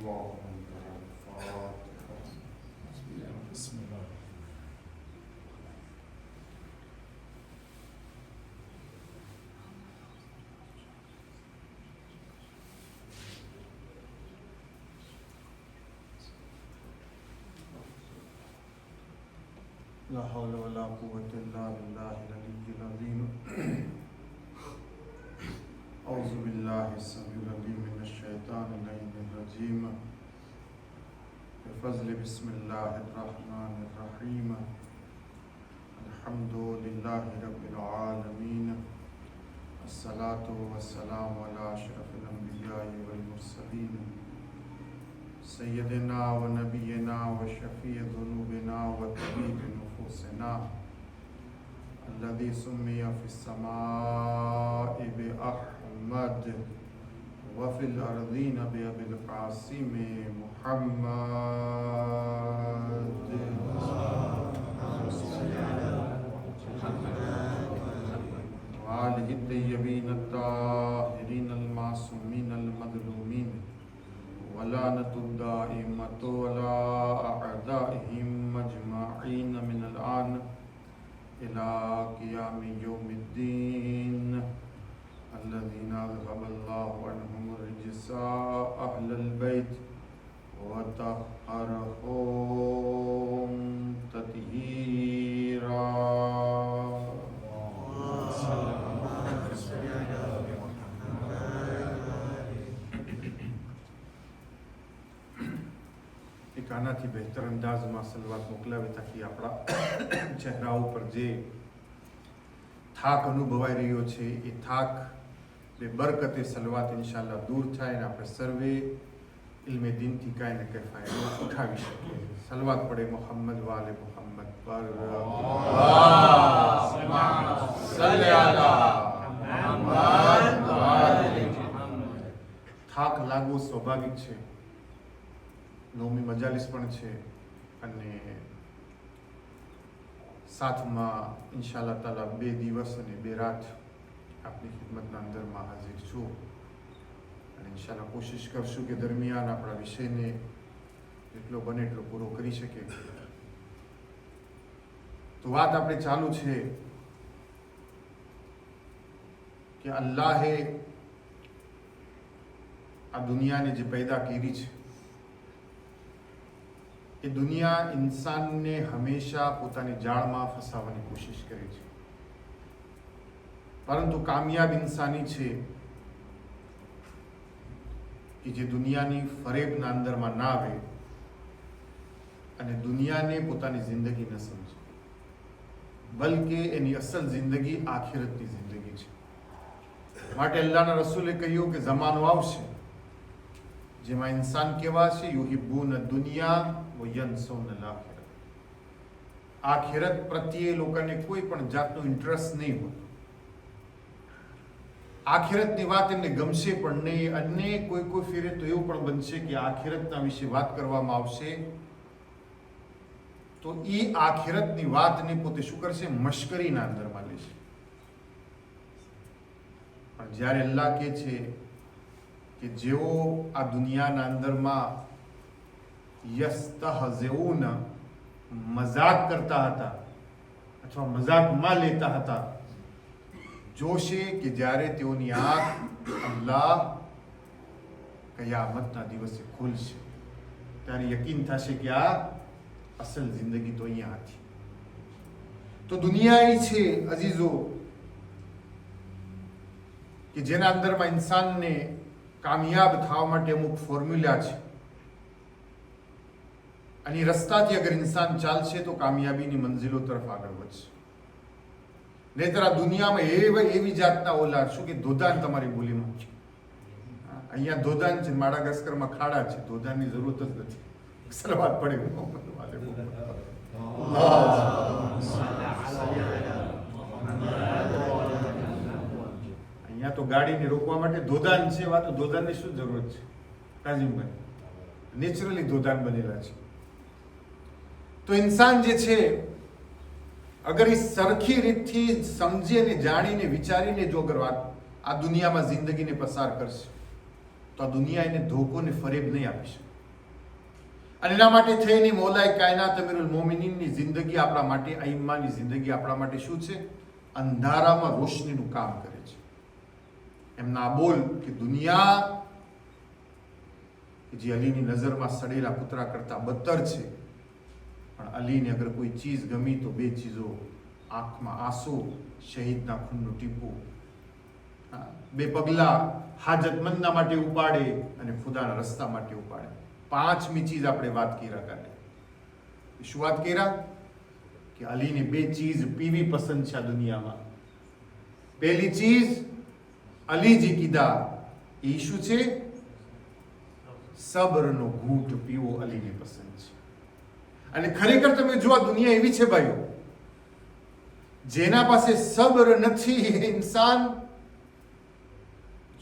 بسم الله. لا حول ولا قوة إلا بالله العلي العظيم. أعوذ بالله السميع العليم من الشيطان اللعين الرجيم. بفضل بسم الله الرحمن الرحيم. الحمد لله رب العالمين. الصلاة والسلام على أشرف الأنبياء والمرسلين سيدنا ونبينا وشفيع ذنوبنا وطبيب نفوسنا الذي سمي في السماء بأحمد وفي الأرضين بأبي القاسم محمد وآله الطيبين الطاهرين المعصومين المظلومين ولعنة الدائمة على أعدائهم أجمعين من الآن إلى قيام يوم الدين الذين أذهب الله عنهم الرجس أهل البيت وطهرهم تطهيرا. એક આનાથી બહેતર અંદાજમાં સલવાત મોકલાવે તાકી આપણા ચહેરા ઉપર જે થાક અનુભવાઈ રહ્યો છે એ થાક બે બરકતે સલવાત ઇન્શાલ્લાહ દૂર થાય અને આપણે સર્વે ઇલ્મે દીનથી કાંઈ ને કંઈ ફાયદો ઉઠાવી શકીએ. સલવાત પડે મોહમ્મદ વાલે મોહમ્મદ પર. થાક લાગવો સ્વાભાવિક છે. નવમી મજાલિસ પણ છે અને સાથમાં ઇન્શાલ્લાહ તાલા 2 દિવસ અને 2 રાત આપની ખિદમતના અંદરમાં હાજર છું અને ઇન્શાલ્લાહ કોશિશ કરશું કે દરમિયાન આપણા વિષયને જેટલો બને એટલો પૂરો કરી શકે. તો વાત આપણે ચાલુ છે કે અલ્લાહે આ દુનિયાને જે પેદા કરી છે એ દુનિયા ઇન્સાનને હંમેશા પોતાની જાળમાં ફસાવવાની કોશિશ કરે છે, પરંતુ કામયાબ ઇન્સાની છે કે જે દુનિયાની ફરેબના અંદરમાં ના આવે અને દુનિયાને પોતાની જિંદગી ન સમજે, બલકે એની અસલ જિંદગી આખિરતની જિંદગી છે. માટે અલ્લાહના રસૂલે કહ્યું કે જમાનો આવશે જેમાં ઇન્સાન કેવા છે, યુહિબ્બુન દુનિયા વયન્સૌન આખિરત. આખિરત પ્રત્યે લોકોને કોઈ પણ જાતનો ઇન્ટરેસ્ટ નહીં હોય. આખિરતની વાત એમને ગમશે પણ નહીં અને કોઈ ફેરે તો એવું પણ બનશે કે આખિરતના વિશે વાત કરવામાં આવશે તો એ આખિરતની વાતને પોતે શું કરશે, મશ્કરીના અંદરમાં લેશે. પણ જ્યારે અલ્લાહ કહે છે કે જેઓ આ દુનિયાના અંદરમાં યસ્તહઝિઉન મજાક કરતા હતા અથવા મજાકમાં લેતા હતા, જોશે કે જ્યારે તેઓની આંખ અલ્લાહ કયામતના દિવસે ખુલશે ત્યારે યકીન થશે કે આ અસલ જિંદગી તો અહીંયા હતી. તો દુનિયા એ છે અજીઝો કે જેના અંદરમાં ઇન્સાનને કામયાબ થવા માટે અમુક ફોર્મ્યુલા છે અને રસ્તાથી અગર ઇન્સાન ચાલશે તો કામયાબીની મંજિલો તરફ આગળ વધશે. નહીંતર આ દુનિયામાં એવી જાતના ઓલા શું કે ધોધાન તમારી બોલીમાં છે. અહીંયા ધોધાન છે, માડાગાસ્કરમાં ખાડા છે, ધોધાનની જરૂરત જ નથી. સલવાત પડે અહીંયા તો ગાડીને રોકવા માટે ધોધાન છે. વાત ધોધાનની શું જરૂરત છે કાજીમભાઈ? નેચરલી ધોધાન બનેલા છે. તો ઇન્સાન જે છે અગર એ સરખી રીતથી સમજી અને જાણીને વિચારીને જો અગર વાત આ દુનિયામાં જિંદગીને પસાર કરશે તો આ દુનિયા એને ધોકો ને ફરેબ નહીં આપી શકે. અને એના માટે થઈને મૌલાએ કાયનાત અમીરુલ મોમિનીનની જિંદગી આપણા માટે, અઈમ્માની જિંદગી આપણા માટે શું છે? અંધારામાં રોશનીનું કામ કરે છે. એમના બોલ કે દુનિયા જે અલીની નજરમાં સડેલા કૂતરા કરતા બદતર છે, પણ અલીને અગર કોઈ ચીજ ગમી તો બે ચીજો, આંખમાં આંસુ, શહીદના ખૂનનું ટીપું, બે પગલા હાજતમંદના માટે ઉપાડે અને ખુદાના રસ્તા માટે ઉપાડે. પાંચમી ચીજ આપણે વાત કર્યા કાલે. શું વાત કર્યા? કે અલીને બે ચીજ પીવી પસંદ છે આ દુનિયામાં. પહેલી ચીજ અલીજી કીધા એ શું છે? સબરનો ઘૂંટ પીવો અલીને પસંદ છે. અને ખરેખર તમે જો આ દુનિયા એવી છે ભાઈઓ, જેના પાસે સબર નથી એ ઇન્સાન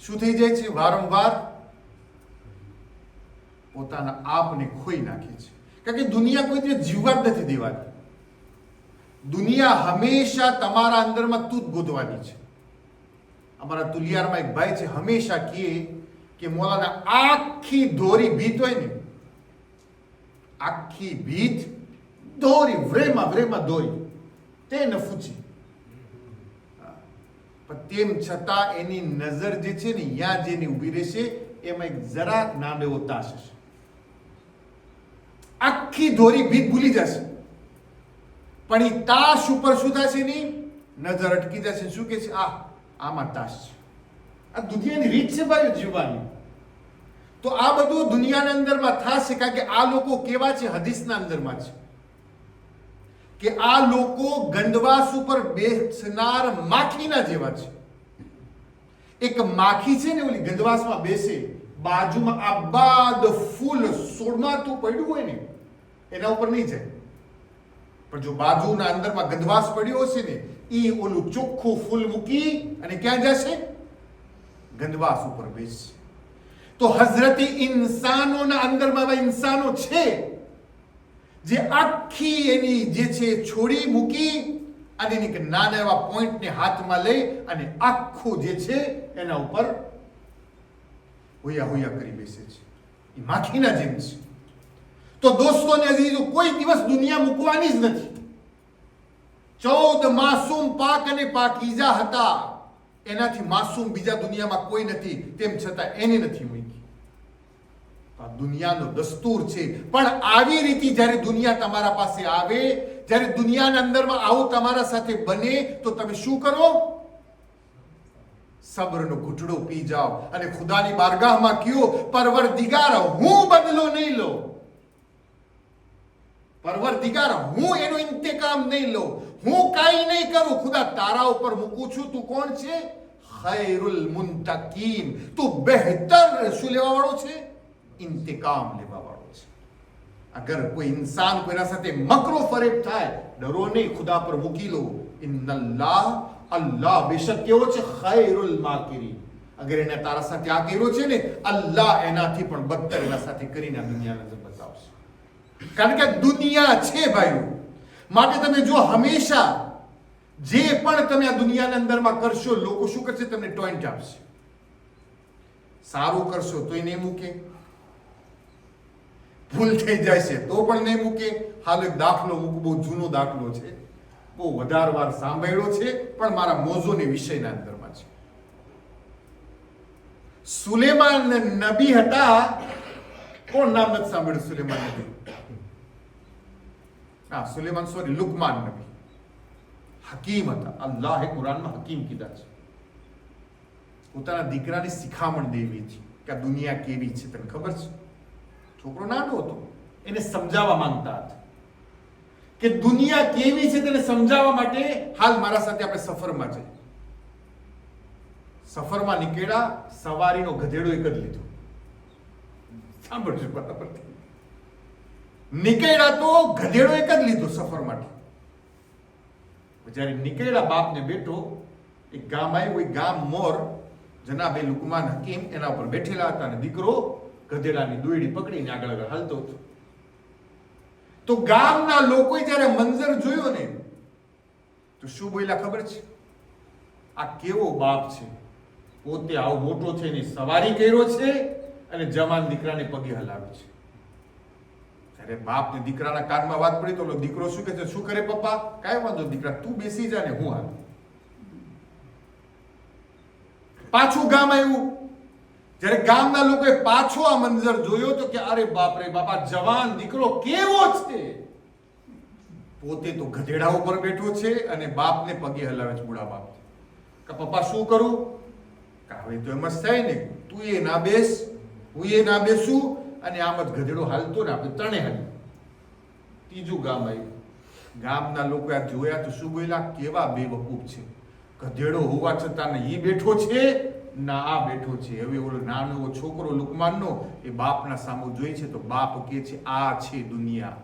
શું થઈ જાય છે? વારંવાર પોતાના આપને ખોઈ નાખે છે. કારણ કે દુનિયા કોઈ દિવસ જીવવા જ નથી દેવાની. દુનિયા હંમેશા તમારા અંદરમાં તૂત ગોતવાની છે. અમારા તુલિયારમાં એક ભાઈ છે, હંમેશા કહે કે મોલાના આખી દોરી ભીત હોય ને, આખી ભીત દોરી વ્રેમાં દોરી તે ન ફૂચી, પણ તેમ છતાં એની નજર જે છે ને ત્યાં જેની ઊભી રહેશે એમાં એક જરાક નાનો એવો તાશ હશે. આખી દોરી ભીત ભૂલી જશે, પણ એ તાશ ઉપર શું થશે? ની નજર અટકી જશે. શું કે છે? આમાં તાશ છે. આ દુનિયાની રીત છે ભાઈ જીવવાની. તો આ બધું દુનિયાના અંદરમાં થશે, કારણ કે આ લોકો કેવા છે? હદીસના અંદરમાં છે કે આ લોકો ગંદવાસ ઉપર બેસનાર માખીના જેવા છે. એક માખી છે ને ઓલી ગંદવાસમાં બેસે, બાજુમાં આબાદ ફૂલ સોળમાતું પડ્યું હોય ને એના ઉપર નહીં જાય, પણ જો બાજુના અંદરમાં ગંદવાસ પડ્યો હશે ને એ ઓલું ચોખ્ખું ફૂલ મૂકી અને ક્યાં જશે? ગંદવાસ ઉપર બેસશે. તો હઝરતી ઇન્સાનોના અંદરમાં ઇન્સાનો છે જે આખી એની જે છે છોડી મૂકી અને એની નાના એવા પોઈન્ટને હાથમાં લઈ અને આખું જે છે એના ઉપર હોયા કરી બેસે છે. એ માખીના જેમ છે. તો દોસ્તોને હજી કોઈ દિવસ દુનિયા મૂકવાની જ નથી. 14 માસૂમ પાક અને પાકીઝા હતા, એનાથી માસૂમ બીજા દુનિયામાં કોઈ નથી, તેમ છતાં એને નથી મૂકી. આ દુનિયાનો દસ્તુર છે. પણ આવી રીતે જ્યારે દુનિયા તમારા પાસે આવે, જ્યારે દુનિયાના અંદરમાં આવું તમારા સાથે બને, તો તમે શું કરો? સબ્રનો ઘૂંટડો પી જાઓ અને ખુદાની બારગાહમાં કયો, પરવરદિગાર હું બદલો નહીં લઉં, પરવરદિગાર હું એનો ઇંતકામ નહીં લઉં, હું કાંઈ નહીં કરું, ખુદા તારા ઉપર મૂકું છું. તું કોણ છે? ખૈરુલ મુંતકીમ. તું બહેતર શું લેવા વાળો છે? ઇંતકામ લેવા વાળો છે. અગર કોઈ ઇન્સાન કોઈના સાથે મકરો ફરેબ થાય, ડરો નહીં, ખુદા પર મૂકી લો. ઇન્નલ્લાહ, અલ્લાહ બેશક કેવો છે? ખૈરુલ માકિરીન. અગર એને તારા સાથે આ કર્યો છે ને, અલ્લાહ એનાથી પણ બદતર એના સાથે કરીને આ દુનિયાને બતાવશે. કારણ કે દુનિયા છે ભાઈઓ. માટે તમે જો હંમેશા જે પણ તમે આ દુનિયાના અંદરમાં કરશો, લોકો શું કરશે? તમને ટોઈન્ટ આપશે. સારું કરશો તોય નહીં મૂકે, ભૂલ થઈ જાય છે તો પણ નહીં મૂકે. હાલ એક દાખલો મૂકું, બહુ જૂનો દાખલો છે, બહુ વધારે વાર સાંભળ્યો છે, પણ મારા મોજોની વિષયના અંદરમાં છે. સુલેમાન નબી હતા. કોણ નામ નથી સાંભળ્યું? સુલેમાન નબી. સુલેમાન સોરી, લુકમાન નબી હકીમ હતા. અલ્લાહે કુરાનમાં હકીમ કીધા છે. પોતાના દીકરાને શિખામણ દેવી છે કે આ દુનિયા કેવી છે. તને ખબર છે? છોકરો નાનો હતો, એને સમજાવવા માંગતા હતા કે દુનિયા કેવી છે તેને સમજાવવા માટે. હાલ મારા સાથે આપણે સફરમાં જઈએ. સફરમાં નીકળ્યા, સવારીનો ગધેડો એક જ લીધો. સાંભળજો બરાબર. નીકળ્યા તો ગધેડો એક જ લીધો સફર માટે. જયારે નીકળ્યા, બાપને બેઠો, એક ગામ આવ્યું. એક ગામ મોર જનાબે લુકમાન હકીમ એના ઉપર બેઠેલા હતા અને દીકરો ગધેડાની દોયડી પકડીને આગળ હાલતો હતો. તો ગામના લોકોએ જ્યારે મંજર જોયો ને તો શું બોલ્યા ખબર છે? આ કેવો બાપ છે, પોતે આવો મોટો થઈને સવારી કર્યો છે અને જવાન દીકરાને પગે હલાવે છે. અરે બાપ ને દીકરાના કાનમાં વાત પડી તો દીકરો શું કહે છે, શું કરે પપ્પા? કાંઈ વાંધો દીકરા, તું બેસી જા ને હું હાલ. પાછું ગામ આવ્યું. જ્યારે ગામના લોકોએ પાછો આ મંજર જોયો તો કે અરે બાપ રે બાપા, જવાન દીકરો કેવો છે. પોતે તો ગધેડા ઉપર બેઠો છે અને બાપને પગે હલાવે છે. બુઢા બાપ કે પપ્પા શું કરું? હવે તો એમ જ થાય ને, તું એ ના બેસ, હું એ ના બેસું, અને આમ જ ગધેડો હાલતો ને આપણે ત્રણે હાલી. ત્રીજું ગામ આવ્યું. ગામના લોકો આ જોયા તો શું બોલ્યા, કેવા બેવકૂફ છે, ગધેડો હોવા છતાં ને ઈ બેઠો છે ના આ બેઠો છે. હવે ઓલો નાનો છોકરો લુકમાનનો એ બાપના સામુ જોઈ છે તો બાપ કે છે આ છે દુનિયા.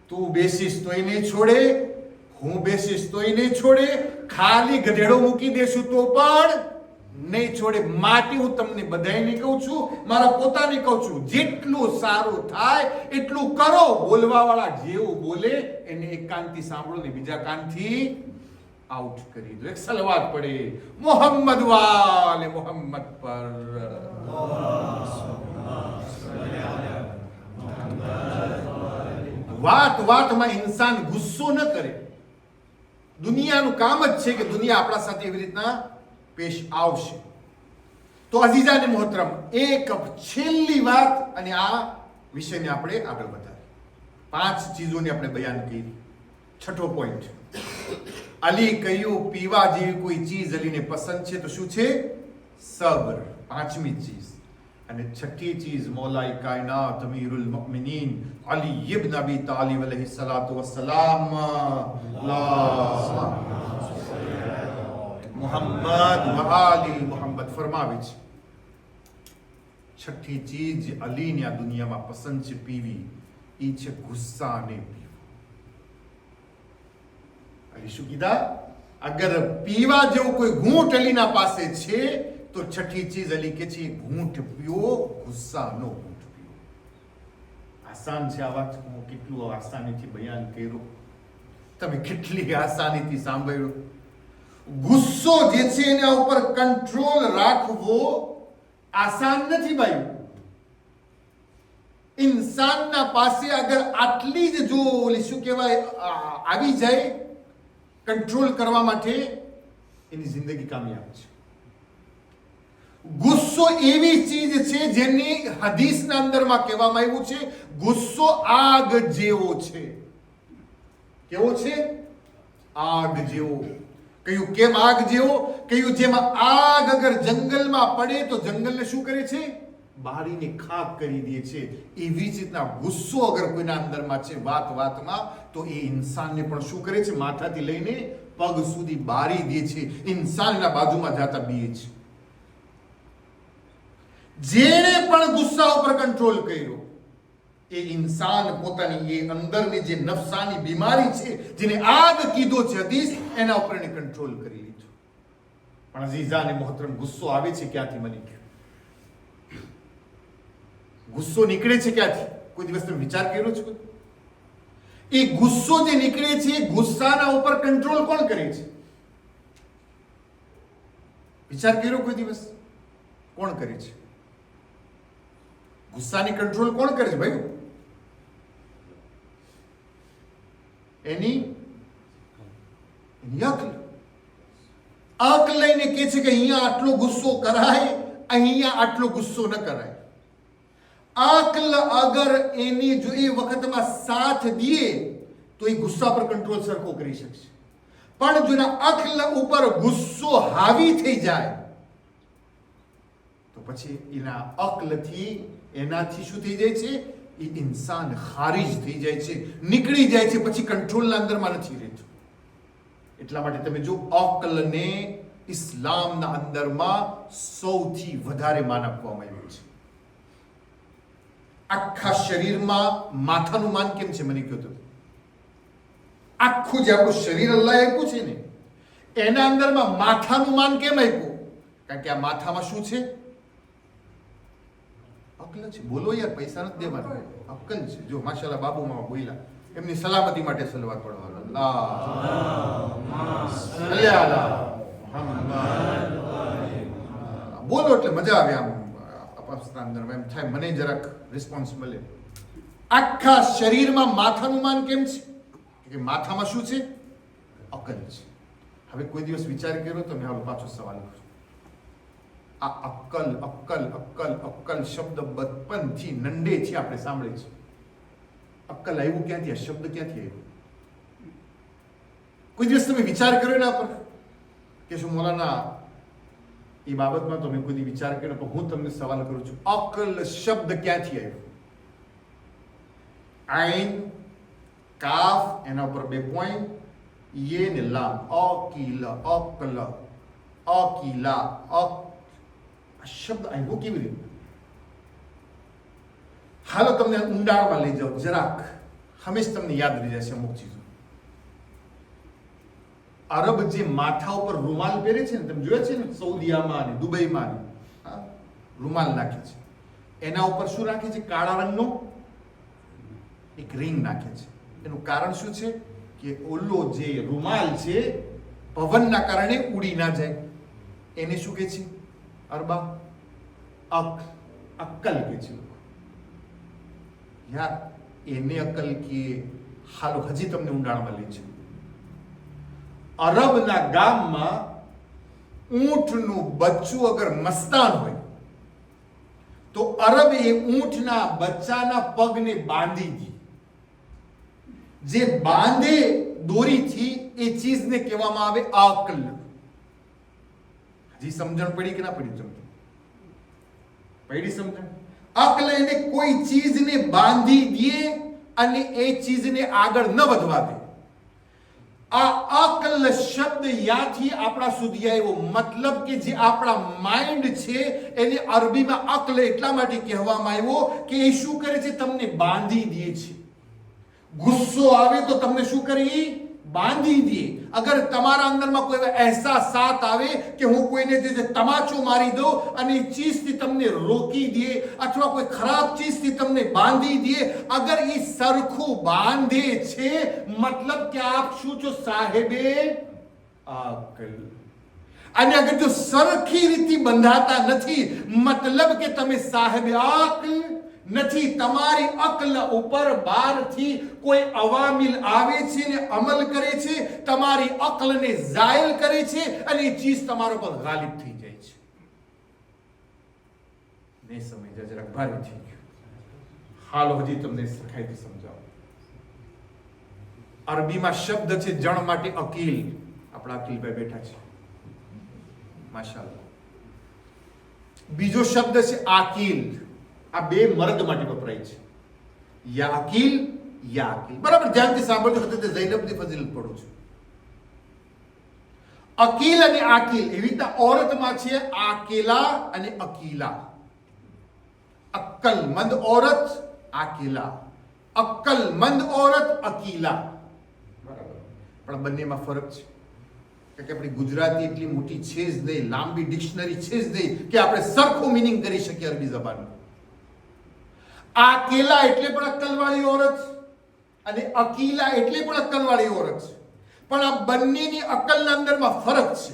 તું બેસીશ તોય નહીં છોડે, હું બેસીશ તોય નહીં છોડે, ખાલી ગધેડો મૂકી દેશું તો પણ નહીં છોડે. માટે હું તમને બધાને કહું છું, મારા પોતાને કહું છું, જેટલું સારું થાય એટલું કરો. બોલવા વાળા જેવું બોલે એને એક કાનથી સાંભળો ને બીજા કાનથી આઉટ કરી દો. એક સલવાત પડે મોહમ્મદ વાલે મોહમ્મદ પર. વાત વાતમાં ઇન્સાન ગુસ્સો ન કરે. દુનિયાનું કામ જ છે કે દુનિયા આપણા સાથે એવી રીતના પેશ આવશે. તો અઝીઝા ને મોહતરમ, એક છેલ્લી વાત અને આ વિષયને આપણે આગળ વધારીએ. 5 ચીજોને આપણે બયાન કરી. છઠ્ઠો પોઈન્ટ, અલી કહ્યું પીવા જેવી કોઈ ચીજ અલીને પસંદ છે તો શું છે? સબ્ર. 5મી ચીજ. અને છઠ્ઠી ચીજ, મૌલાએ કાયનાત અમીરુલ મુમિનીન અલી ઇબ્ન અબી તાલિબ અલૈહિ સલાતુ વસ્સલામ મુહમ્મદ વ આલી મુહમ્મદ ફરમાવે છે, છઠ્ઠી ચીજ અલીને આ દુનિયામાં પસંદ છે પીવી, એ છે ગુસ્સાને પીવો. અલી શું કીધા? અગર પીવા જેવું કોઈ ઘૂંટ અલીના પાસે છે તો છઠ્ઠી ચીજ અલી કે છે ઘૂંટ પીવો, ગુસ્સાનો ઘૂંટ પીવો. આસાન છે આ વાત, હું કેટલું આસાનીથી બયાન કર્યું, તમે કેટલી આસાનીથી સાંભળ્યું. ગુસ્સો જે છે એના ઉપર કંટ્રોલ રાખવો આસાન નથી ભાઈ. ઇન્સાનના પાસે અગર આટલી જ જો શું કહેવાય આવી જાય કંટ્રોલ કરવા માટે, એની જિંદગી કામયાબ છે. ગુસ્સો એવી ચીજ છે જેની હદીસના અંદરમાં કહેવામાં આવ્યું છે ગુસ્સો આગ જેવો છે. કેવો છે? આગ જેવો. કહ્યું કેમ આગ જેવો? કહ્યું જેમાં આગ અગર જંગલમાં પડે તો જંગલને શું કરે છે? બાળીને ખાક કરી દે છે. એવી જ રીતના ગુસ્સો અગર કોઈના અંદરમાં છે વાત વાતમાં તો એ ઇન્સાનને પણ શું કરે છે? માથાથી લઈને પગ સુધી બાળી દે છે. ઇન્સાનના બાજુમાં જાતા બીએ છે. જેણે પણ ગુસ્સા ઉપર કંટ્રોલ કર્યો એ ઇન્સાન પોતાની એ અંદરની જે નફસાની બીમારી છે જેને આગ કીધો છે હદીસ, એના ઉપર એને કંટ્રોલ કરી લીધો. પણ અઝીઝા ને મોહતરમ, ગુસ્સો આવે છે ક્યાંથી? મને કહો, ગુસ્સો નીકળે છે ક્યાંથી? કોઈ દિવસ તમે વિચાર કર્યો છે? એ ગુસ્સો જે નીકળે છે, ગુસ્સાના ઉપર કંટ્રોલ કોણ કરે છે? વિચાર કર્યો કોઈ દિવસ? કોણ કરે છે? ગુસ્સાની કંટ્રોલ કોણ કરે છે ભાઈ? એની અકલ. અકલ લઈને કે છે કે અહીંયા આટલો ગુસ્સો કરાય, અહીંયા આટલો ગુસ્સો ન કરાય. અકલ અગર એની જો એ વખતમાં સાથ દે તો એ ગુસ્સા પર કંટ્રોલ સરખો કરી શકશે. પણ જો એના અકલ ઉપર ગુસ્સો હાવી થઈ જાય તો પછી એના અકલથી એનાથી શું થઈ જાય છે? એ ઇન્સાન ખારીજ થઈ જાય છે, નીકળી જાય છે, પછી કંટ્રોલના અંદરમાં નથી રહેતું. એટલા માટે તમે જો અકલને ઇસ્લામના અંદરમાં સૌથી વધારે માન આપવામાં આવ્યું છે. આખા શરીરમાં માથાનું માન કેમ છે મને કહો તો? આખું જે આપણું શરીર અલ્લાહ આપ્યું છે ને એના અંદરમાં માથાનું માન કેમ આપ્યું? કારણ કે આ માથામાં શું છે? અકલ છે. બોલો યાર, પૈસા નથી દેવાના, અકલ છે. જો માશાલ્લાહ બાબુ મામા બોલ્યા, એમની સલામતી માટે સલવાત પડવાનો. બોલો એટલે મજા આવે. આમ શ્વાસોચ્છ્વાસના એમ થાય મને જરાક રિસ્પોન્સ મળે. આખા શરીરમાં માથાનું માન કેમ છે? કે માથામાં શું છે? અકલ છે. હવે કોઈ દિવસ વિચાર કર્યો તો મેં હવે પાછો સવાલ કર્યો. આ અક્કલ અક્કલ અક્કલ અક્કલ શબ્દ બચપનથી નંડેથી આપણે સાંભળીએ છીએ. અક્કલ આવ્યું ક્યાંથી? આ શબ્દ ક્યાંથી આવ્યો? કોઈ દિવસ તમે વિચાર કર્યો એના પર કે શું મોલાના એ બાબતમાં તો મેં કોઈ દિવસ વિચાર કર્યો, પણ હું તમને સવાલ કરું છું, અક્કલ શબ્દ ક્યાંથી આવ્યો? આઈન કાફ એના ઉપર 2 પોઈન્ટ, યે ને લામ, અકીલ અકલ અકીલા અક. આ શબ્દ આવ્યો કેવી રીતે? હાલો તમને ઊંડાણમાં લઈ જાઓ જરાક, હંમેશા તમને યાદ રહી જશે અમુક ચીજો. અરબ જે માથા ઉપર રૂમાલ પહેરે છે ને, તમે જોયા છે ને સૌદિયામાં અને દુબઈમાં રૂમાલ નાખે છે, એના ઉપર શું રાખે છે? કાળા રંગનો એક રિંગ નાખે છે. એનું કારણ શું છે? કે ઓલો જે રૂમાલ છે પવનના કારણે ઉડી ના જાય. એને શું કહે છે અરબા? અક્કલ કે છે યાર. એને અક્કલ કે હાલો હજી તમને ઊંડાણમાં લે છે. અરબના ગામમાં ઊંટનું બચ્ચું અગર મસ્તાન હોય તો અરબ એ ઊંટના બચ્ચાના પગને બાંધી દે. જે બાંધે દોરીથી એ ચીજને કહેવામાં આવે અક્લ. હજી સમજણ પડી કે ના પડી? સમજણ પડી? સમજણ? અક્લ એને કોઈ ચીજને બાંધી દે અને એ ચીજને આગળ ન વધવા દે. આ અક્લ શબ્દ યાથી આપણા સુધી આવ્યો. મતલબ કે જે આપણા માઇન્ડ છે એને અરબીમાં અક્લ એટલા માટે કહેવામાં આવ્યો કે એ શું કરે છે? તમને બાંધી દે છે. ગુસ્સો આવે તો તમને શું કરી? બાંધી દે. અગર તમારા અંદરમાં કોઈ અહેસાસાત આવે કે હું કોઈને જે તમાચો મારી દઉં અને એ ચીજથી તમને રોકી દે અથવા કોઈ ખરાબ ચીજથી તમને બાંધી દે, અગર એ સરખું બાંધે છે મતલબ કે આપ શું છો? સાહેબે અક્લ. અને અગર જો સરખી રીતે બંધાતા નથી મતલબ કે તમે સાહેબે અક્લ નથી. તમારી અક્લ ઉપર બહારથી કોઈ અવામિલ આવે છે ને અમલ કરે છે, તમારી અક્લને ઝાયલ કરે છે અને એ ચીજ તમારા પર ગાલિબ થઈ જાય છે. નહીં સમજ્યા? જરાક ભારે થઈ ગયું. હાલો હજી તમને સરખાઈથી સમજાવો. અરબીમાં શબ્દ છે જણ માટે અકીલ. આપણા અકીલભાઈ બેઠા છે માશાઅલ્લાહ. બીજો શબ્દ છે આકીલ. આ બે મર્દ માટે વપરાય છે. યા અકીલ યા અકીલ. બરાબર ધ્યાનથી સાંભળજો. હજરત ઝૈનબની ફજીલત પડું છું. અકીલ અને આકીલ એવી રીતે औरतમાં છે આકીલા અને અકીલા. અક્કલમંદ औरत આકીલા, અક્કલમંદ औरत અકીલા. બરાબર. પણ બંનેમાં ફરક છે. કે આપણી ગુજરાતી એટલી મોટી છે જ નહીં, લાંબી ડિક્શનરી છે જ નહીં કે આપણે સરખું મિનિંગ કરી શકીએ અરબી જબાનમાં. આકેલા એટલે પણ અક્કલવાળી औरत અને અકીલા એટલે પણ અક્કલવાળી औरत છે. પણ આ બંનેની અક્કલના અંદરમાં ફરક છે.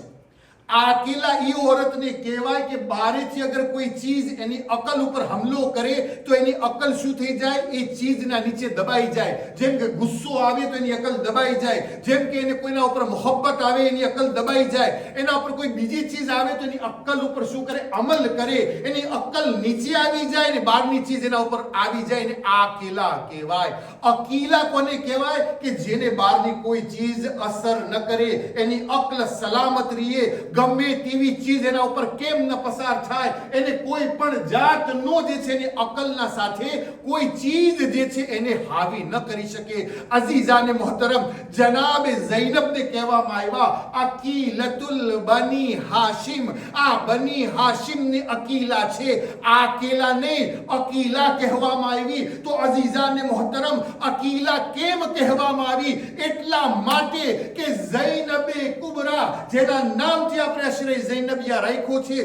આકેલા એ औरतને કહેવાય કે બારેથી અગર કોઈ ચીજ એની અક્લ ઉપર હુમલો કરે તો એની અક્લ શું થઈ જાય? એ ચીજના નીચે દબાઈ જાય. જેમ કે ગુસ્સો આવે તો એની અક્લ દબાઈ જાય, જેમ કે એને કોઈના ઉપર મોહબ્બત આવે એની અક્લ દબાઈ જાય, એના ઉપર કોઈ બીજી ચીજ આવે તો એની અક્લ ઉપર શું કરે? અમલ કરે. એની અક્લ નીચે આવી જાય ને બહારની ચીજ એના ઉપર આવી જાય ને આકેલા કહેવાય. અકીલા કોને કહેવાય? કે જેને બહારની કોઈ ચીજ અસર ન કરે, એની અક્લ સલામત રહે, ગમે તેવી ચીજ એના ઉપર કેમ ન પસાર થાય, એને કોઈ પણ જાતનો જે છે એની અકલના સાથે કોઈ ચીજ જે છે એને હાવી ન કરી શકે. અઝીઝાને મોહતરમ, જનાબે ઝૈનબને કહેવામાં આવ્યા અકીલતુલ બની હાશિમ. આ બની હાશિમની અકીલા છે, આકેલા નહીં અકીલા કહેવામાં આવી. તો અઝીઝાને મોહતરમ, અકીલા કેમ કહેવામાં આવી? એટલા માટે કે ઝૈનબે કુબરા, જેના નામથી આપણે અશરે ઝૈનબિયા રાખ્યો છે,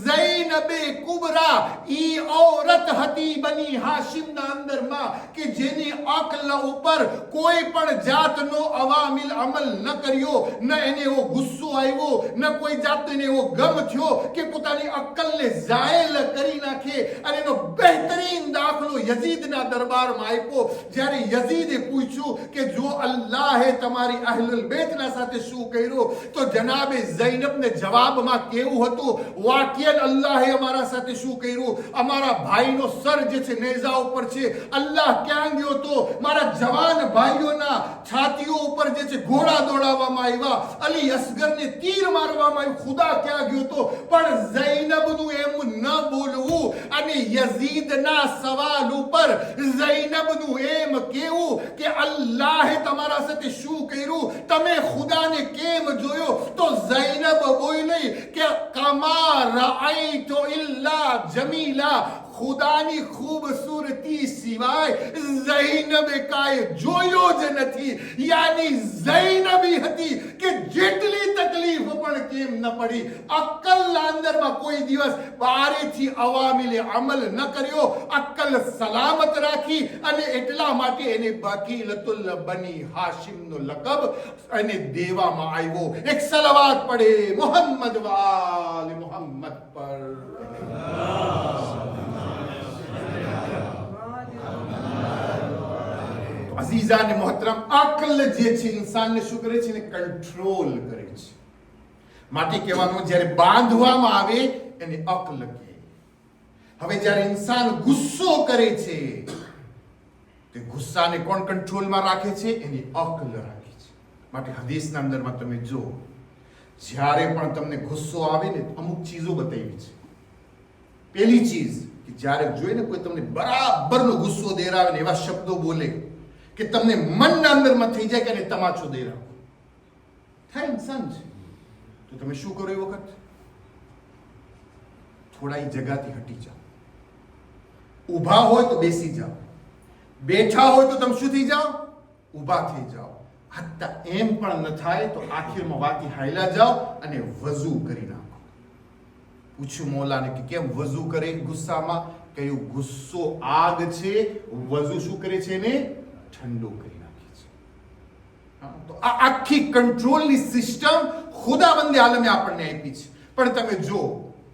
ઝૈનબે કુબરા ઈ औरत સલામત હતી બની હાશિમના અંદરમાં કે જેની અકલ ઉપર કોઈ પણ જાતનો અવામિલ અમલ ન કર્યો, ન એને એવો ગુસ્સો આવ્યો, ન કોઈ જાતનો એને એવો ગમ થયો કે પોતાની અક્કલને ઝાયલ કરી નાખે. અને એનો બહેતરીન દાખલો યઝીદના દરબારમાં આપ્યો. જ્યારે યઝીદે પૂછ્યું કે જો અલ્લાહે તમારી અહલુલ બેતના સાથે શું કર્યું, તો જનાબે ઝૈનબને જવાબમાં કેવું હતું, વાકિયન અલ્લાહે અમારા સાથે શું કર્યું, અમારા ભાઈનો સર જે છે નેઝા ઉપર છે, અલ્લાહ ક્યાં ગયો તો મારા જવાન ભાઈઓના છાતીઓ ઉપર જે છે ઘોડા દોડાવવામાં આવ્યા, અલી અસગરને તીર મારવામાં આવ્યું, ખુદા ક્યાં ગયો તો. પણ ઝૈનબનું એમ ન બોલવું અને યઝીદના સવાલ ઉપર ઝૈનબનું એમ કેવું કે અલ્લાહે તમારા સાથે શું કર્યું, તમે ખુદાને કેમ જોયો, તો ઝૈનબ બોલી કે કમા રઆઈતુ ઇલ્લા જમીલા, ખુદાની ખૂબસૂરતી સિવાય ઝૈનબે કાંઈ જોયો જ નથી. યાની ઝૈનબી હતી કે જેટલી તકલીફ પણ કેમ ન પડી, અક્કલના અંદરમાં કોઈ દિવસ બારેથી અવામિલે અમલ ન કર્યો, અક્કલ સલામત રાખી અને એટલા માટે એને બકીલતુલ બની હાશિમનો લકબ એને દેવામાં આવ્યો. એક સલાવત પડે મોહમ્મદ વાલે મોહમ્મદ પર. અઝીઝા ને મોહતરમ, અક્લ જે છે ઇન્સાનને શું કરે છે, એને કંટ્રોલ કરે છે. માટે કહેવાનું, જ્યારે બાંધવામાં આવે એને અક્લ કહે. હવે જ્યારે ઇન્સાન ગુસ્સો કરે છે, તે ગુસ્સાને કોણ કંટ્રોલમાં રાખે છે, એની અક્લ રાખે છે. માટે હદીસના અંદરમાં તમે જો, જ્યારે પણ તમને ગુસ્સો આવે ને, અમુક ચીજો બતાવી છે. પહેલી ચીજ કે જ્યારે જોઈને કોઈ તમને બરાબરનો ગુસ્સો દેરાવે ને એવા શબ્દો બોલે કે તમને મનના અંદરમાં થઈ જાય કે એને તમાચો દઈ રાખો, થાય ઇન્સાન છે. તો તમે શું કરો એ વખત, થોડા એ જગાથી હટી જાઓ. ઊભા હોય તો બેસી જાઓ, બેઠા હોય તો તમે શું થઈ જાઓ, ઊભા થઈ જાઓ. હત્તા એમ પણ ન થાય તો આખીરમાં વાતી હાયલા જાઓ અને વઝુ કરી નાખો. પૂછ્યું મોલાને કે કેમ વઝુ કરે ગુસ્સામાં, કહ્યું ગુસ્સો આગ છે, વઝુ શું કરે છે, એને ઠંડો કરી નાખે છે. તો આ આખી કંટ્રોલની સિસ્ટમ ખુદાવંદે આલમે આપણને આપી છે. પણ તમે જો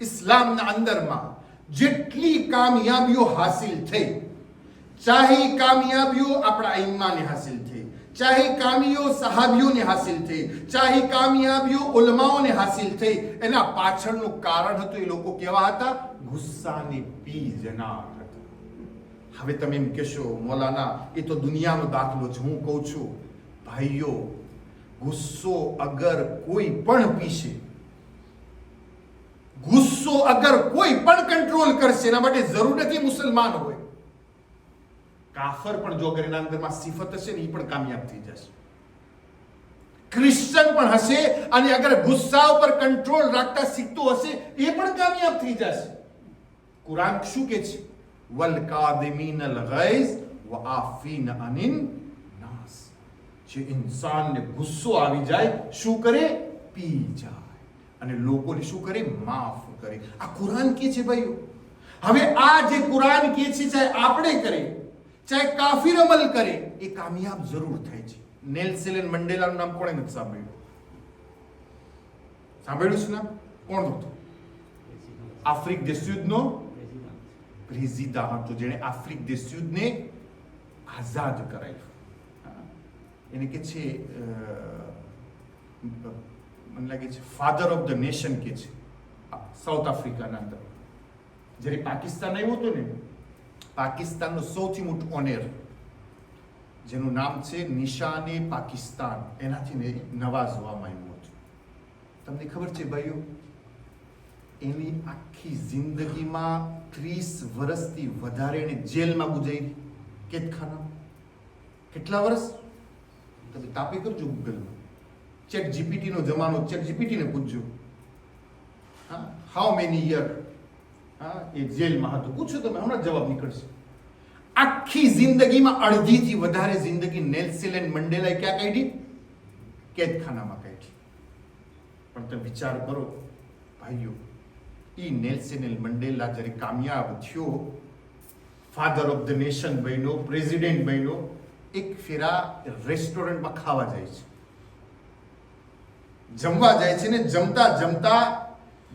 ઇસ્લામના અંદરમાં જેટલી કામયાબીઓ હાસિલ થઈ, ચાહે કામયાબીઓ આપણા ઇમાને હાસિલ થઈ, ચાહે કામીઓ સહાબીઓને હાસિલ થઈ, ચાહે કામયાબીઓ ઉલમાઓને હાસિલ થઈ, એના પાછળનું કારણ હતું એ લોકો કેવા હતા, ગુસ્સાને પી જનાર હતા. હવે તમે એમ કહેશો મૌલાના એ તો દુનિયાનો દાખલો છે. હું કહું છું ભાઈઓ, ગુસ્સો અગર કોઈ પણ પીશે, ગુસ્સો અગર કોઈ પણ કંટ્રોલ કરશે, એના માટે જરૂર નથી મુસલમાન હોય, કાફર પણ જો અગર એના અંદરમાં સિફત હશે ને, એ પણ કામયાબ થઈ જશે. ક્રિશ્ચન પણ હશે અને અગર ગુસ્સા ઉપર કંટ્રોલ રાખતા શીખતો હશે, એ પણ કામયાબ થઈ જશે. કુરાન શું કહે છે, વલ કાદિમીન અલ ગૈઝ વ આફીન અનિન નાસ. જે ઇન્સાનને ગુસ્સો આવી જાય, શું કરે, પી જાય અને લોકોને શું કરે, માફ કરે. આ કુરાન કહે છે ભાઈઓ. હવે આ જે કુરાન કહે છે, ચાહે આપણે કરે, ચાહે કાફિર અમલ કરે, એ કામયાબ જરૂર થાય છે. નેલ્સન મંડેલાનું નામ કોણે નથી સાંભળ્યું? સાંભળ્યું છે નામ? કોણ હતું? આફ્રિક દેશયુદ્ધનો પ્રેસિડન્ટ હતો, જેણે આફ્રિક દેશયુદ્ધને આઝાદ કરાવ્યું. એને કે છે, મને લાગે છે ફાધર ઓફ ધ નેશન કે છે, સાઉથ આફ્રિકાના અંદર. જ્યારે પાકિસ્તાન આવ્યું હતું ને, પાકિસ્તાનનું સૌથી મોટું ઓનેર, જેનું નામ છે નિશાને પાકિસ્તાન, એનાથી નવાજવામાં આવ્યું હતું. તમને ખબર છે ભાઈઓ, એની આખી જિંદગીમાં 30 વર્ષથી વધારે એને જેલમાં ગુજારી, કેદખાના. કેટલા વર્ષ? તમે તાપી કરજો ગૂગલમાં, ચેટ જીપીટીનો જમાનો, ચેટ જીપીટીને પૂછજો, હાઉ મેની યર એ જેલમાં હતું, પૂછો તમે, હમણાં જવાબ નીકળશે. આખી જિંદગીમાં અડધીથી વધારે જિંદગી નેલ્સન મંડેલાએ ક્યાં કાઢી? કેદખાનામાં કાઢી. પણ તમે વિચાર કરો ભાઈઓ, ઈ નેલ્સન મંડેલા જ્યારે કામયાબ થયો ફાધર ઓફ ધ નેશન બન્યો, પ્રેસિડેન્ટ બન્યો, એક ફેરા રેસ્ટોરન્ટમાં ખાવા જાય છે, જમવા જાય છે ને જમતા જમતા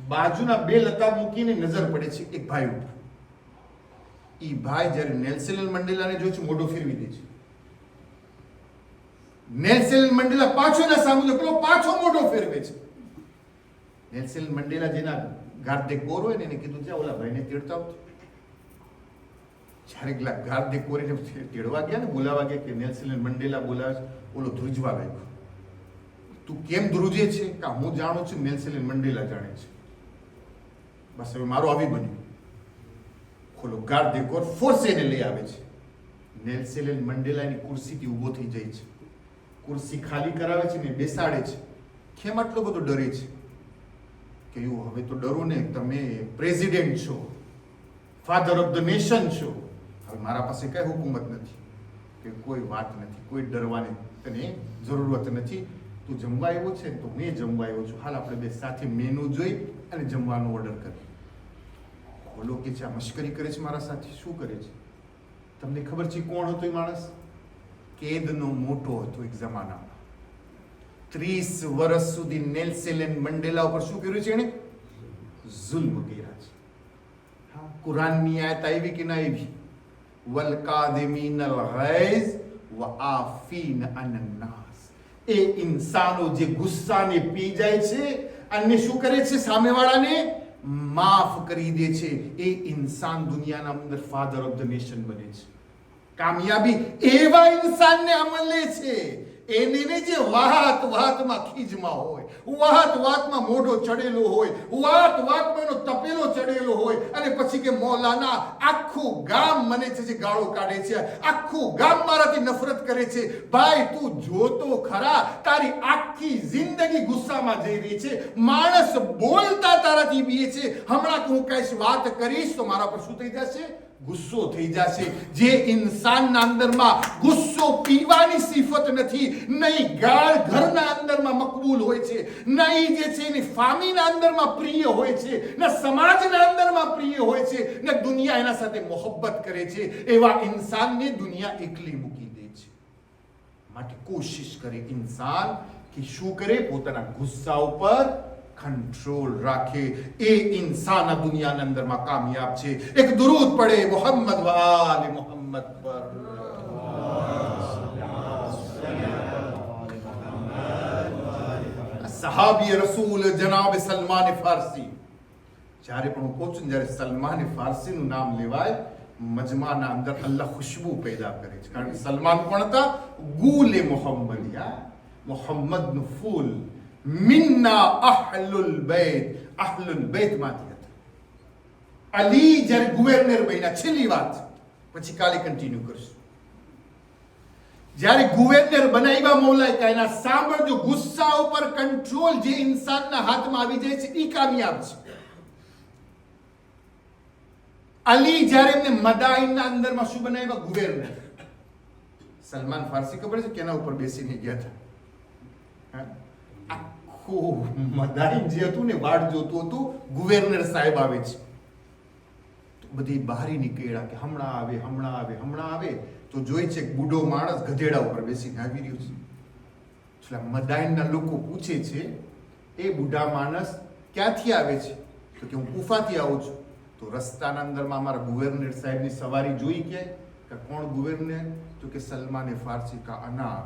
બાજુના બે લતા મૂકીને નજર પડે છે એક ભાઈ ઉપર. એ ભાઈ જ્યારે નેલ્સન મંડેલાને જોઈ છે મોઢું ફેરવી દે છે. નેલ્સન મંડેલા પાછો એના સામે પેલો પાછો મોઢો ફેરવે છે. નેલ્સન મંડેલા જેના ગાર્દે કોર હોય ને એને કીધું છે ઓલા ભાઈને તેડતા આવતો. જ્યારે ગાર્દે કોરીને તેડવા ગયા ને બોલાવા ગયા કે નેલ્સન મંડેલા બોલાવે છે, ઓલો ધ્રુજવા લાગ્યો. તું કેમ ધ્રુજે છે? કે હું જાણું છું નેલ્સન મંડેલા જાણે છે. બસ હવે મારું આવી બન્યું. ખોલો ગાર્દે કોર ફોર્સ એને લઈ આવે છે. નેલ્સન મંડેલાની ખુરશીથી ઊભો થઈ જાય છે, ખુરશી ખાલી કરાવે છે ને બેસાડે છે. કેમ આટલો બધો ડરે છે? કે હવે તો ડરો ને, તમે પ્રેસિડેન્ટ છો, ફાધર ઓફ ધ નેશન છો, હવે મારા પાસે કઈ હુકુમત નથી, કે કોઈ વાત નથી, કોઈ ડરવાની તને જરૂરત નથી. તું જમવા આવ્યો છે તો મેં જમવા આવ્યો છું, હાલ આપણે બે સાથે મેનુ જોઈ અને જમવાનો ઓર્ડર કરીએ. બોલો કે છે આ મશ્કરી કરે છે મારા સાથે. શું કરે છે? તમને ખબર છે કોણ હતો એ માણસ? કેદનો મોટો હતો એક જમાનામાં. 30 વર્ષ સુધી નેલ્સન મંડેલા ઉપર શું કર્યું છે એને? જુલ્મ કર્યા છે. હા, કુરાનની આયત આવી કે ના આવી? વલ કાદિમીનલ ગૈઝ વ આફીન અનન નાસ. એ ઇન્સાનો જે ગુસ્સાને પી જાય છે અને શું કરે છે? સામેવાળાને માફ કરી દે છે. એ ઇન્સાન દુનિયાના અંદર ફાધર ઓફ ધ નેશન બને છે. કામયાબી એવા ઇન્સાનને મળે છે એને જે વાતમાં ખીજમાં હોય, વાતમાં મોઢો ચડેલો હોય, વાતમાં એનો તપેલો ચડેલો હોય, અને પછી કે મૌલાના આખું ગામ મને છે જે ગાળો કાઢે છે, આખું ગામ મારાથી નફરત કરે છે. ભાઈ તું જોતો ખરા, તારી આખી જિંદગી ગુસ્સામાં જઈ રહી છે. માણસ બોલતા તારાથી બીએ છે. હમણાં હું કઈશ વાત કરીશ તો મારા પર શું થઈ જશે? ગુસ્સો થઈ જશે. જે ઇન્સાનના અંદરમાં ગુસ્સો પીવાની સિફત નથી, નહીં ગાળ ઘરના અંદરમાં મકબૂલ હોય છે, નહીં જે છે એની ફામીના અંદરમાં પ્રિય હોય છે, ન સમાજના અંદરમાં પ્રિય હોય છે, ન દુનિયા એના સાથે મોહબ્બત કરે છે, એવા ઇન્સાનને દુનિયા એકલી મૂકી દે છે. માટે કોશિશ કરે ઇન્સાન કે શું કરે? પોતાના ગુસ્સા ઉપર કંટ્રોલ રાખે. એ ઇન્સાન આ દુનિયાના અંદરમાં કામયાબ છે. એક દરૂદ પડે મોહમ્મદ વાલે મોહમ્મદ પર. સહાબી રસૂલ જનાબ સલમાન ફારસી. જ્યારે પણ હું કહું છું, જ્યારે સલમાન ફારસી નું નામ લેવાય, મજમાના અંદર અલ્લાહ ખુશ્બુ પેદા કરે છે. કારણ કે સલમાન પણ હતા ગુલે મોહમ્મદિયા, મોહમ્મદ નું ફૂલ. મિન્ના અહલુલ બેત, અહલુલ બેત માંથી હતા. અલી જ્યારે ગુવર્નર બન્યા, છેલ્લી વાત, પછી કાલે કન્ટિન્યુ કરશું. જ્યારે ગુવર્નર બનાવ્યા મૌલાએ કાયના, સાંભળજો, ગુસ્સા ઉપર કંટ્રોલ જે ઇન્સાનના હાથમાં આવી જાય છે એ કામયાબ છે. અલી જ્યારે એમને મદાઈનના અંદરમાં શું બનાવ્યા? ગુવર્નર. સલમાન ફારસી ખબર છે કેના ઉપર બેસીને ગયા હતા? મદાઈન જે હતું ને વાડ જોતું હતું, ગુવર્નર સાહેબ આવે છે. બધી બહારી નીકળ્યા કે હમણાં આવે, હમણાં આવે, હમણાં આવે. તો જોઈ છે બુઢો માણસ ગધેડા ઉપર બેસીને આવી રહ્યો છે. મદાઈનના લોકો પૂછે છે એ બુઢા માણસ ક્યાંથી આવે છે? તો કે હું કુફાથી આવું છું. તો રસ્તાના અંદરમાં અમારા ગુવર્નર સાહેબની સવારી જોઈ કે કોણ ગુવર્નર? તો કે સલમાને ફારસી. કા અના,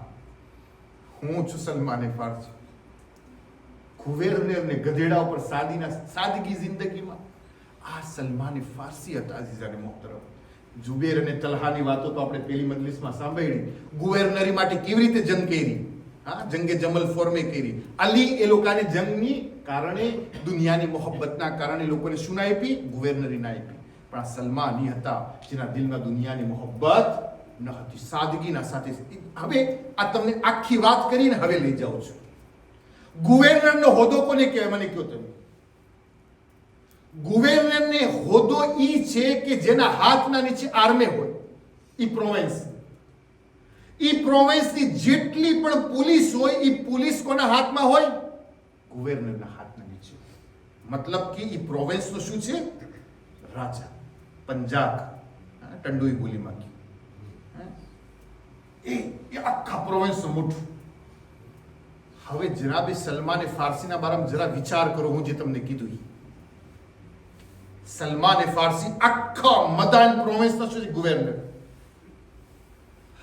હું છું સલમાને ફારસી. ગુવર્નર ને ગધેડા ઉપર સાદગી જિંદગીમાં. આ સલમાને ફારસી હતા. અઝીઝાને મોહતરમ, જુબેર અને તલહાની વાતો તો આપણે પેલી મજલિસમાં સાંભળી. ગુવર્નરી માટે કેવી રીતે જંગ કરી, હા, જંગે જમલ ફોર્મે કરી. અલી એ લોકોને જંગની કારણે, દુનિયાની મોહબ્બતના કારણે લોકોને શું ના આપી? ગુવર્નરી ના આપી. પણ આ સલમાની હતા જેના દિલમાં દુનિયાની મોહબ્બત ન હતી, સાદગીના સાથે. હવે આ તમને આખી વાત કરીને હવે લઈ જાઉં છું. ગુવર્નરનો હોદ્દો કોને કહેવાય? મને કહો તમે. ગુવર્નરને હોદ્દો ઈ છે કે જેના હાથના નીચે આર્મી હોય. ઈ પ્રોવિન્સ, ઈ પ્રોવિન્સની જેટલી પણ પોલીસ હોય, ઈ પોલીસ કોના હાથમાં હોય? ગુવર્નરના હાથના નીચે. મતલબ કે ઈ પ્રોવિન્સનો શું છે? રાજા, પંજાબ, ટંડુઈ બોલીમાં એ આખા પ્રોવિન્સનું મુઠ્ઠું. હવે જનાબે સલમાને ફારસીના બારામાં જરા વિચાર કરો. હું જે તમને કીધું સલમાને ફારસી આખા મદાન પ્રોવિન્સના સુધી ગવર્નર.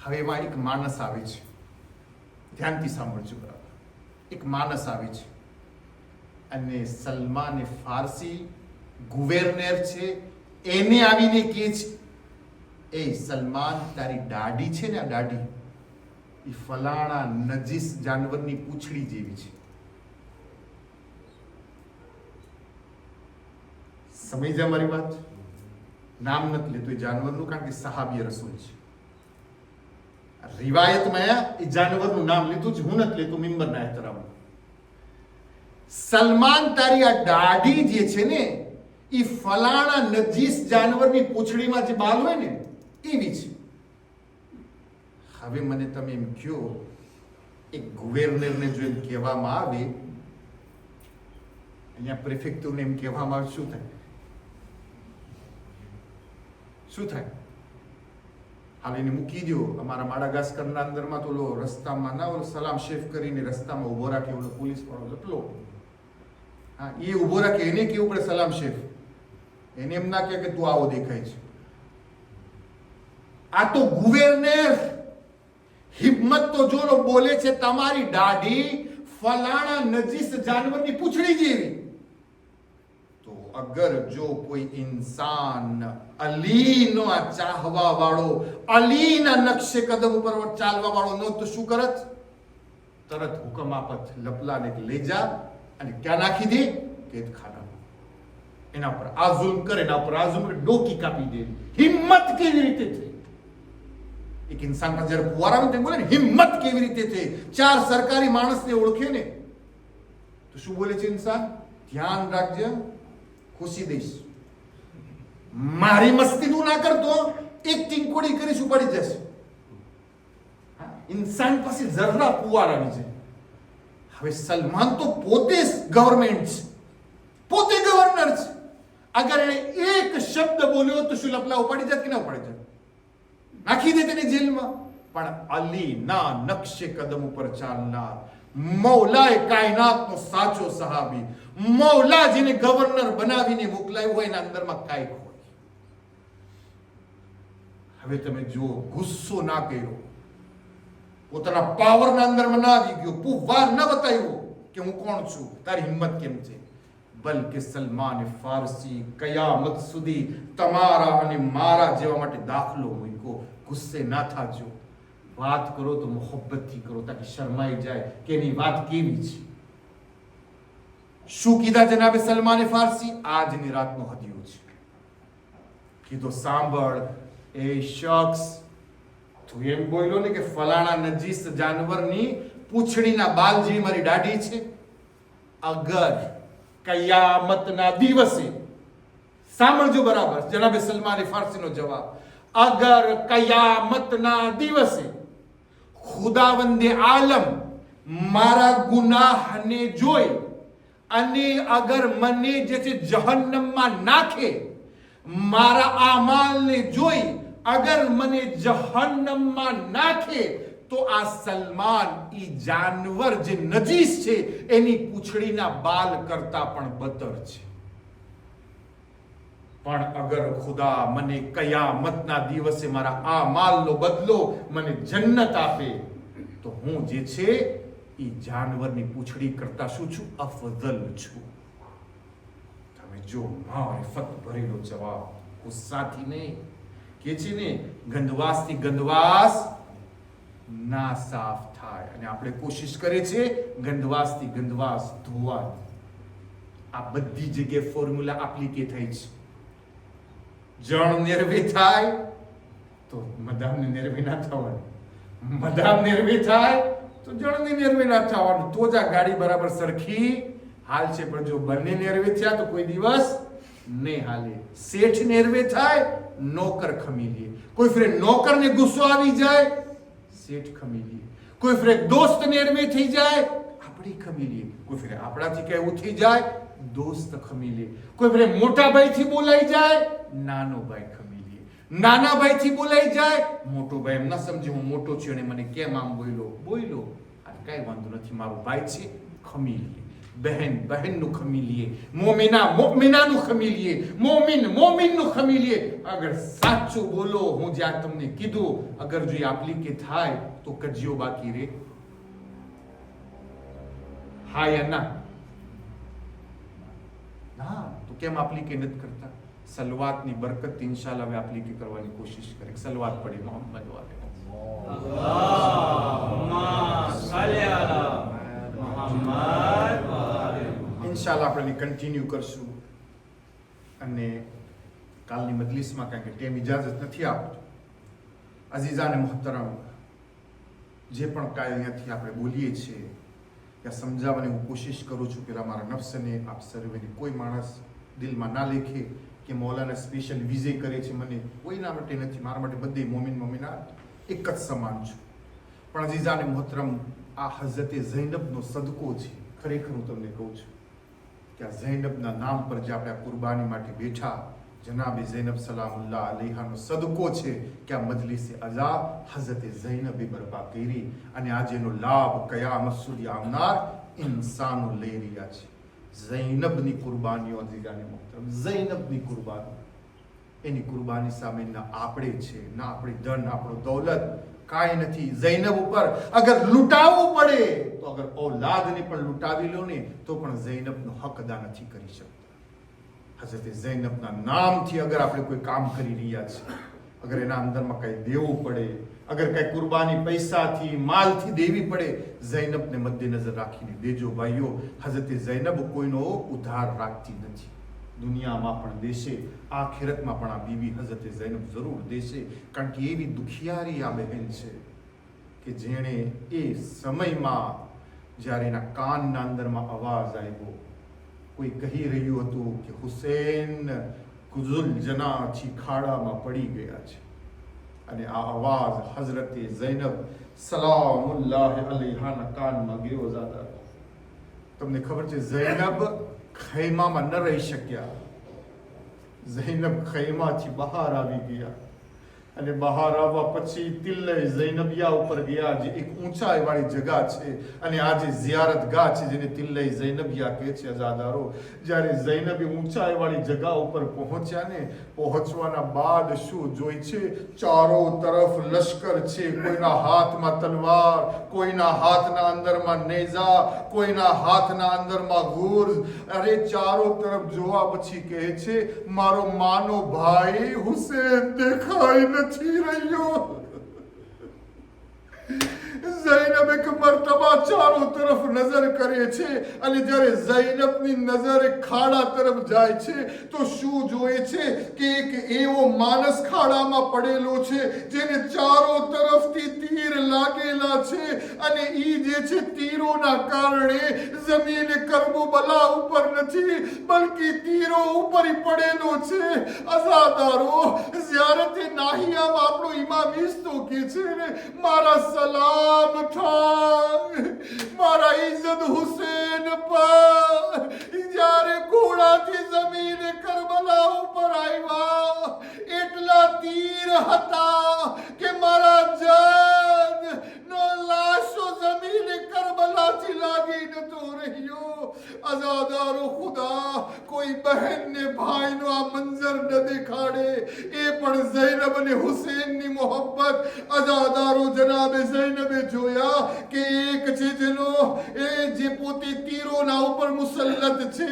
હવે એમાં એક માણસ આવે છે, ધ્યાનથી સાંભળજો બરાબર. એક માણસ આવે છે અને સલમાને ફારસી ગવર્નર છે, એને આવીને કહે છે, એ સલમાન તારી દાઢી છે ને, આ દાઢી એ ફલાણા નજીસ જાનવરની પૂંછડી જેવી છે. સમજ્યા મારી વાત? નામ નથી લેતો એ જાનવરનું, કારણ કે સહાબીએ રસૂલ છે. રિવાયતમાં એ જાનવરનું નામ લીધું છે, હું નથી લેતો મિંબરના એહતરામ. સલમાન તારી આ દાઢી જે છે ને એ ફલાણા નજીસ જાનવરની પૂંછડીમાં જે બાલ હોય ને એવી છે. હવે મને તમે એમ કહો, એક ગવર્નરને જો એમ કહેવામાં આવે, અહીંયા પ્રિફેક્ટરને એમ કહેવામાં આવે, શું થાય? શું થાય? હાલ એને મૂકી દો. અમારા માડાગાસ્કરના અંદરમાં તો ઓલો રસ્તામાં ના ઓલો સલામ શેફ કરીને રસ્તામાં ઉભો રાખે ઓલો પોલીસ વાળો લટલો, હા એ ઉભો રાખે, એને કેવું પડે સલામ શેફ. એને એમ ના કહે કે તું આવો દેખાય છે. આ તો ગવર્નર હિમ્મત તો જોનો બોલે છે તમારી દાઢી ફલાણા નજીસ જાનવરની પૂંછડી જેવી. તો અગર જો કોઈ ઇન્સાન અલીનો આ ચાહવા વાળો, અલીના નકશે કદમ ઉપર ચાલવા વાળો નો તો શું કરત? તરત હુકમ આપત, લપલાને લઈ જા અને ક્યાં નાખી દે? કેદખાનામાં. એના પર આ જુલ્મ કરે, એના પર આ જુલ્મ કરે, ડોકી કાપી દે. હિમ્મત કેવી રીતે થઈ? એક ઇન્સાન પર જ્યારે પુવાર આવે બોલે ને હિમ્મત કેવી રીતે થઈ? ચાર સરકારી માણસને ઓળખે ને તો શું બોલે છે ઇન્સાન? ધ્યાન રાખજે, ખુશી દઈશ. મારી મસ્તી તું ના કરતો, એક ટીંકોડી કરીશ ઉપાડી જશે. ઇન્સાન પાસે જરા પુવાર આવી છે. હવે સલમાન તો પોતે ગવર્નમેન્ટ છે, પોતે ગવર્નર છે. અગર એને એક શબ્દ બોલ્યો તો શું લપલા ઉપાડી જાત કે ના ઉપાડી જાત? નાખી દે તેને જેલમાં. પણ અલી ના નકશે કદમ ઉપર ચાલનાર, મૌલાએ કાયનાતનો સાચો સહાબી, મૌલા જેને ગવર્નર બનાવીને મોકલાયો હોય એના અંદરમાં કાંઈ હોય. હવે તમે જુઓ, ગુસ્સો ના કર્યો, પોતાના પાવરના અંદરમાં ના આવી ગયો, પુવાર ન બતાવ્યો કે હું કોણ છું, તારી હિંમત કેમ છે. બલકે સલમાન ફારસી કયામત સુધી તમારા અને મારા જેવા માટે દાખલો મૂક્યો. ગુસ્સે ના થાજો, વાત કરો તો મોહબ્બતથી કરો, તાકી શરમાઈ જાય કે એની વાત કેવી છે. શું કીધા જનાબે સલમાન ફારસી? આજની રાતનો હદિયો છે. કીધો સાંભળ એ શખ્સ, તું એમ બોલ્યો ને કે ફલાણા નજીસ જાનવરની પૂંછડીના બાલ જેવી મારી દાઢી છે. અગર કયામતના દિવસે, સાંભળજો બરાબર જનાબે સલમાન ફારસીનો જવાબ, અગર કયામતના દિવસે ખુદાવંદે આલમ મારા ગુનાહને જોઈ અને અગર મને જે છે જહન્નમમાં નાખે, મારા આમાલને જોઈ અગર મને જહન્નમમાં નાખે, તો આ સલમાન ઈ જાનવર જે નજીસ છે એની પૂંછડીના બાલ કરતા પણ બદતર છે. પણ અગર ખુદા મને કયામતના દિવસે મારા આ માલનો બદલો મને જન્નત આપે, તો હું જે છે એ જાનવરની પૂંછડી કરતા શું છું? અફઝલ છું. તમે જો મારિફત ભરેલો જવાબ, ગુસ્સાથી નહીં. કે છે ને ગંદવાસથી ગંદવાસ ના સાફ થાય, અને આપણે કોશિશ કરીએ છીએ ગંદવાસથી ગંદવાસ ધોવાની. આ બધી જગ્યાએ ફોર્મ્યુલા એપ્લિકે થઈ છે. જણ નિર્વે થાય તો મદામને નિર્વે ના થવાનું, મદામ નિર્વે થાય તો જણની નિર્વે ના થવાનું. તો જ આ ગાડી બરાબર સરખી હાલ છે. પણ જો બંને નિર્વે થયા તો કોઈ દિવસ નહીં હાલે. શેઠ નિર્વે થાય, નોકર ખમી લે. કોઈ ફરે નોકરને ગુસ્સો આવી જાય, શેઠ ખમી લે. કોઈ ફરે દોસ્ત નિર્વે થઈ જાય, આપણી ખમી લે. કોઈ ફરે આપણાથી કઈ એવું થઈ જાય, દોસ્ત ખમી લે. કોઈ ફરે મોટા ભાઈથી બોલાઈ જાય, નાનો ભાઈ ખમી લે. નાના ભાઈથી બોલાઈ જાય, મોટો ભાઈ એમ ના સમજે હું મોટો છું અને મને કેમ આમ બોલ્યો. આ કઈ વાંધો નથી, મારો ભાઈ છે, ખમી લઈએ. બહેન બહેનનું ખમી લઈએ, મોમિનાનું ખમી લઈએ, મોમિનનું ખમી લઈએ. અગર સાચું બોલો, હું જ્યાં તમને કીધું, અગર જો એ એપ્લિકે થાય તો કજિયો બાકી રે. હા યા ના? ના તો કેમ એપ્લિકે નથી કરતા? સલવાતની બરકત ઇન્શાલ્લાહ હવે એપ્લિકે કરવાની કોશિશ કરે. સલવાત પડી મોહમ્મદ વાલે. ઇન્શાલ્લાહ આપણે કન્ટિન્યુ કરશું. અને કાલની મજલિસમાં કારણ કે ટેમ ઇજાઝત નથી આપતો. અઝીઝાને મુહતરમ, જે પણ કાંઈ અહીંયાથી આપણે બોલીએ છીએ ત્યાં સમજાવવાની હું કોશિશ કરું છું. પેલા મારા નફ્સને, આપ સર્વેને કોઈ માણસ દિલમાં ના લેખે કે મૌલાના સ્પેશિયલ વિઝે કરે છે. મને કોઈના માટે નથી, મારા માટે બધે મોમિના એક જ સમાન છું. પણ અઝીઝાને મુહતરમ, આ હઝરતે ઝૈનબનો સદકો છે. ખરેખર હું તમને કહું છું કે આ ઝૈનબના નામ પર જે આપણે આ કુરબાની માટે બેઠા, જનાબે ઝૈનબ સલામુલ્લાહ અલૈહાનો સદકો છે કે આ મજલિસે અઝા હઝરતે ઝૈનબે બરપા કરી અને આજે એનો લાભ કયામત સુધી આવનાર ઇન્સાનો લઈ રહ્યા છે. ઝૈનબની કુરબાનીઓ, અઝીઝાને મુહતરમ, ઝૈનબની કુરબાની, એની કુરબાની સામે ના આપણે છે, ના આપણી ધન, આપણો દૌલત કાંઈ નથી. ઝૈનબ ઉપર અગર લૂંટાવવું પડે તો અગર ઔલાદને પણ લૂંટાવી લો ને તો પણ ઝૈનબનો હક અદા નથી કરી શકતા. હઝરત ઝૈનબના નામથી અગર આપણે કોઈ કામ કરી રહ્યા છીએ, અગર એના અંદરમાં કંઈ દેવું પડે, અગર કંઈ કુરબાની પૈસાથી, માલથી દેવી પડે, ઝૈનબને મદ્દેનજર રાખીને દેજો ભાઈઓ. હઝરત ઝૈનબ કોઈનો ઉધાર રાખતી નથી. દુનિયામાં પણ દેશે, આખિરતમાં પણ આ બીવી હઝરત ઝૈનબ જરૂર દેશે. કારણ કે એવી દુખિયારી આ બહેન છે કે જેણે એ સમયમાં જ્યારે એના કાનના અંદરમાં અવાજ આવ્યો, કોઈ કહી રહ્યું હતું કે હુસૈન કુઝુલ જનાથી ખાડામાં પડી ગયા છે, અને આ અવાજ હઝરત ઝૈનબ સલામુલ્લાહ અલૈહાના કાનમાં ગયો. ઝાદા, તમને ખબર છે ઝૈનબ ખૈમામાં ન રહી શક્યા. ઝૈનબ ખૈમાથી બહાર આવી ગયા અને બહાર આવવા પછી તિલ્લે ઝૈનબિયા ઉપર ગયા, જે એક ઊંચાઈ વાળી જગા છે અને આ જે ઝિયારત ગાહ છે જેને તિલ્લે ઝૈનબિયા કહે છે. અઝાદારો, જ્યારે ઝૈનબી ઊંચાઈ વાળી જગા ઉપર પહોંચ્યા ને, પહોંચવાના બાદ શું જોઈ છે? ચારો તરફ લશ્કર છે. કોઈના હાથમાં તલવાર, કોઈના હાથના અંદરમાં નેઝા, કોઈના હાથના અંદરમાં ગુર્ઝ. અરે ચારો તરફ જોવા પછી કહે છે મારો માનો ભાઈ હુસેન દેખાય નથી રહ્યો. ઝૈનબ એક મરતબા ચારો તરફ નજર કરે છે અને જ્યારે ઝૈનબની નજર ખાડા તરફ જાય છે તો શું જોવે છે કે એક એવો માણસ ખાડામાં પડેલો છે જેને ચારો તરફથી તીર લાગેલા છે અને ઈ જે છે તીરોના કારણે જમીન કરબલા ઉપર નથી બલકી તીરો ઉપર પડેલો છે. અઝાદારો, ઝિયારતે નાહિયામાં આપણો ઇમામ ઈસ્તો કે છે ને, મારા સલામ થાય મારા ઇઝ્ઝત હુસેન પર. જ્યારે ઘોડાથી જમીન કરબલા ઉપર આવ્યા એટલા તીર હતા કે મારા જાન નો લાશો જમીન કરબલાથી લાગી નતો રહ્યો. અઝાદારો, ખુદા કોઈ બહેનને ભાઈનો આ મંજર ન દેખાડે. એ પણ ઝૈનબ અને હુસેનની મોહબ્બત. અઝાદારો, જનાબે ઝૈનબે જોયા કે એક છે જેનો એ જે પોતે તીરોના ઉપર મુસલ્લત છે.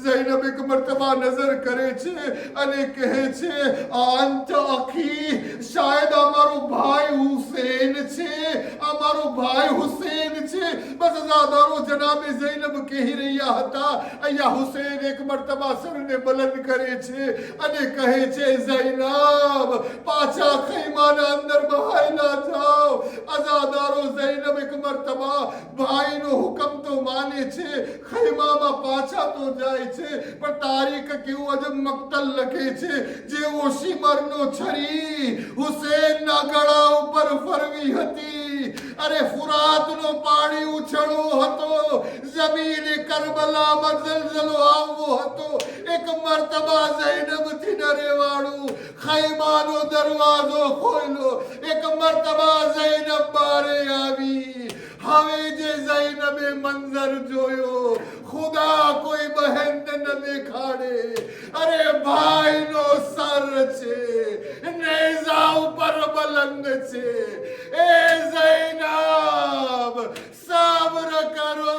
ઝૈનબ એક મરતબા નજર કરે છે અને કહે છે અંત અખી, શાયદ અમારો ભાઈ હુસેન છે, અમારો ભાઈ હુસેન છે. બસ અઝાદારો, જનાબે ઝૈનબ કહી રહ્યા હતા. અહીંયા હુસેન એક મરતબા સરને બલંદ કરે છે અને કહે છે ઝૈનબ, પાછા ખૈમાના અંદર બહાયલા જાઓ. અઝાદારો, ઝૈનબ એક મરતબા ભાઈનો હુકમ તો માને છે, ખૈમામાં પાછા તો જાય છે, પણ તારીખ કેવું અજબ મક્તલ લખે છે જેવો શિમરનો છરી હુસેનના ગળા ઉપર ફરવી હતી. અરે ફુરાતનો પાણી ઉછળવો હતો, જમીને કરબલામાં જલજલો આવવો હતો. એક મર્તબા ઝૈનબથી ડરેવાળું ખૈમાનો દરવાજો ખોલ્યો. એક મર્તબા ઝૈનબ બારે આવી. હવે જે ઝૈનબે મંજર જોયો, ખુદા કોઈ બહેનને ન દેખાડે. અરે ભાઈનો સર છે, નેઝા ઉપર બલંગ છે. એ ઝૈનબ સબ્ર કરો.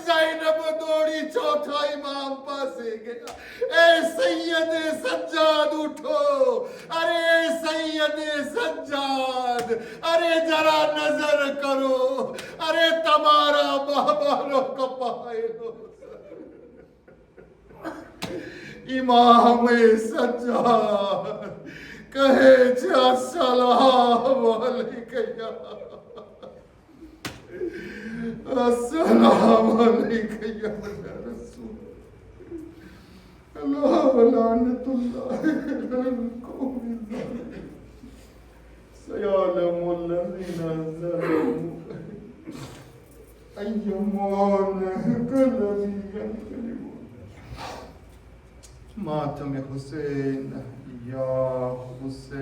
ઝૈનબ દોડી ચોથા ઇમામ પાસે ગયા. એ સૈયદે સજ્જાદ ઉઠો. અરે સૈયદે સજ્જાદ, અરે જરા નજર કરો. અરે તમારા બાબાનો કપાયેલો ઇમામે સજ્જાદ કહે છે, અસ્સલામ અલૈકા, અસ્સલામ અલૈકા યા રસૂલ અલ્લાહ લાનતુલ્લાહ અલલ કૌમિ ઝાલિમીન સયઅલમુલ લઝીના ઝલમુ અય્યમુન કલબી યન્કલિબુન. માતમે હુસૈન યા હુસૈન.